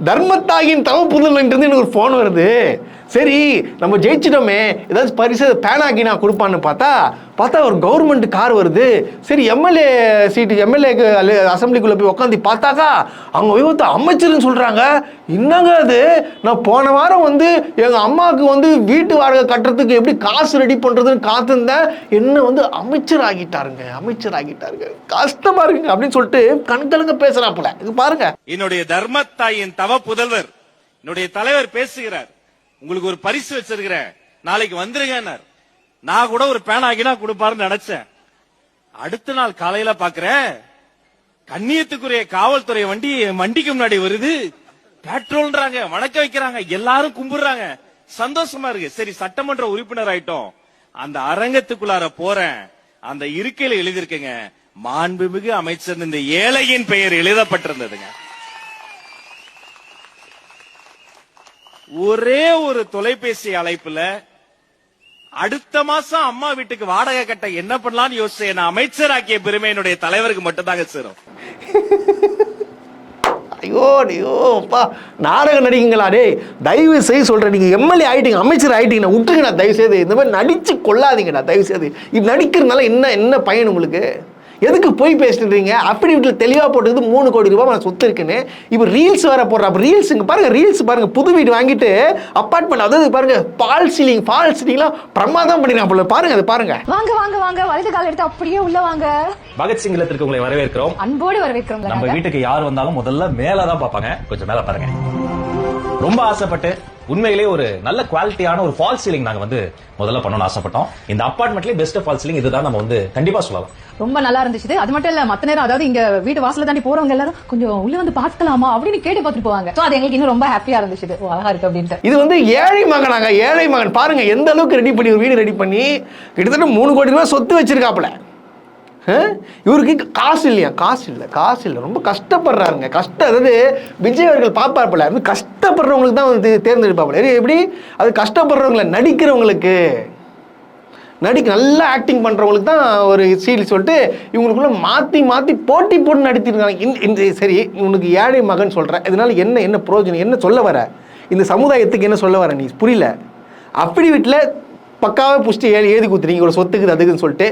தர்மத்தாயின் தவ புதல்வன்ட்டு எனக்கு ஒரு ஃபோன் வருது. சரி நம்ம ஜெயிச்சிட்டோமே, ஏதாச்சும் பரிசு பேனாக்கி நான் கொடுப்பான்னு பார்த்தா ஒரு கவர்மெண்ட் கார் வருது. சரி எம்எல்ஏ சீட்டு, எம்எல்ஏக்கு அசம்பிளிக்குள்ளே போய் உட்காந்து பார்த்தாக்கா அவங்க விவத்த அமைச்சர்னு சொல்கிறாங்க. என்னங்க அது, நான் போன வாரம் வந்து எங்கள் அம்மாவுக்கு வந்து வீட்டு வாடகை கட்டுறதுக்கு எப்படி காசு ரெடி பண்ணுறதுன்னு காத்திருந்தேன், என்ன வந்து அமைச்சர் ஆகிட்டாருங்க, கஷ்டமா இருக்குங்க அப்படின்னு சொல்லிட்டு கண்கலங்க பேசுறாப்புல. இது பாருங்க, என்னுடைய தர்மத்தாயின் தவ புதல்வர் என்னுடைய தலைவர் பேசுகிறார், உங்களுக்கு ஒரு பரிசு வச்சிருக்கிறேன், நாளைக்கு வந்துருங்க. நான் கூட ஒரு பேனாகினா கொடுப்பாருன்னு நினைச்சேன். அடுத்த நாள் காலையில பாக்குறேன், கண்ணியத்துக்குரிய காவல்துறை வண்டி வண்டிக்கு முன்னாடி வருது. பெட்ரோல்ன்றாங்க, வணக்க வைக்கிறாங்க, எல்லாரும் கும்பிடுறாங்க, சந்தோஷமா இருக்கு. சரி சட்டமன்ற உறுப்பினர் ஆயிட்டோம். அந்த அரங்கத்துக்குள்ளார போறேன், அந்த இருக்கையில எழுதிருக்கேங்க, மாண்புமிகு அமைச்சர் இந்த ஏழையின் பெயர் எழுதப்பட்டிருந்ததுங்க. ஒரே ஒரு தொலைபேசி அழைப்புல அடுத்த மாசம் அம்மா வீட்டுக்கு வாடகை கட்ட என்ன பண்ணலாம்னு யோசிச்சு என்ன அமைச்சராக்கிய பெருமை என்னுடைய தலைவருக்கு மட்டும் தாங்க சேரும். ஐயோப்பா, நாடகம் நடிக்கீங்களா டே? தயவு செய்து சொல்றேன், நீங்க எம்எல்ஏ ஆயிட்டீங்க, அமைச்சர் ஆயிட்டீங்கன்னா விட்டுருங்கண்ணா, தயவு செய்து இந்த மாதிரி நடிச்சு கொள்ளாதீங்கண்ணா, தயவு செய்து. இது நடிக்கிறதுனால என்ன பயன் உங்களுக்கு? எதுக்கு போய் பேசிட்டுறீங்க? அப்படி வீட்டில் தெளிவாக போட்டுக்குது 3 கோடி ரூபாய் நான் சொத்து இருக்குன்னு. இப்போ ரீல்ஸ் வேற போடுறா. அப்போ ரீல்ஸ் இங்கே பாருங்க, ரீல்ஸ் பாருங்க, புது வீடு வாங்கிட்டு அப்பார்ட்மெண்ட், அதாவது பாருங்க ஃபால் சீலிங்லாம் பிரமாதம் பண்ணிடுறாங்க பாருங்க. அது பாருங்க, வாங்க வலது கால் எடுத்து அப்படியே உள்ள வாங்க. பகத்சிங் இல்லத்திற்கு உங்களை வரவேற்கிறோம், அன்போடு வரவேற்கிறோம். நம்ம வீட்டுக்கு யார் வந்தாலும் முதல்ல மேலதான் பார்ப்பாங்க, கொஞ்சம் மேல பாருங்க. ரொம்ப ஆசைப்பட்டு உண்மையிலேயே ஒரு நல்ல குவாலிட்டியான ஒரு ஃபால் சீலிங் நாங்க வந்து முதல்ல பண்ணணும்னு ஆசைப்பட்டோம். இந்த அபார்ட்மெண்ட்லயே பெஸ்ட் ஃபால் சீலிங் இதுதான் நம்ம வந்து கண்டிப்பா சொல்லலாம். ரொம்ப நல்லா இருந்துச்சு. அது மட்டும் இல்ல, மத்த நேரம் அதாவது இங்க வீட்டு வாசல தாண்டி போறவங்க எல்லாரும் கொஞ்சம் உள்ள வந்து பாத்துக்கலாமா அப்படின்னு கேட்டு பார்த்துட்டு போவாங்க. அது எங்களுக்கு இன்னும் ரொம்ப ஹாப்பியா இருந்துச்சு, அழகா இருக்கு அப்படின்ட்டு. இது வந்து ஏழை மகன் பாருங்க எந்த அளவுக்கு ரெடி பண்ணி, ஒரு வீடு ரெடி பண்ணி கிட்டத்தட்ட 3 கோடி ரூபாய் சொத்து வச்சிருக்காப்புல. இவருக்கு காசு இல்லை, ரொம்ப கஷ்டப்படுறாருங்க. அதாவது விஜய் அவர்கள் பாப்பார்பல கஷ்டப்படுறவங்களுக்கு தான் வந்து தேர்ந்தெடுப்பாப்புல. எப்படி அது கஷ்டப்படுறவங்கள, நடிக்கிறவங்களுக்கு, நல்லா ஆக்டிங் பண்றவங்களுக்கு தான் ஒரு சீல் சொல்லிட்டு இவங்களுக்குள்ள மாத்தி போட்டி போட்டு நடித்திருக்காங்க. சரி, இவனுக்கு ஏழை மகன் சொல்ற, இதனால என்ன பிரயோஜனம், என்ன சொல்ல வர, இந்த சமுதாயத்துக்கு என்ன சொல்ல வர, நீ புரியல. அப்படி வீட்டில் பக்காவே புஷ்டி எழுதி கொடுத்துறீங்க, ஒரு சொத்துக்குது அதுக்குன்னு சொல்லிட்டு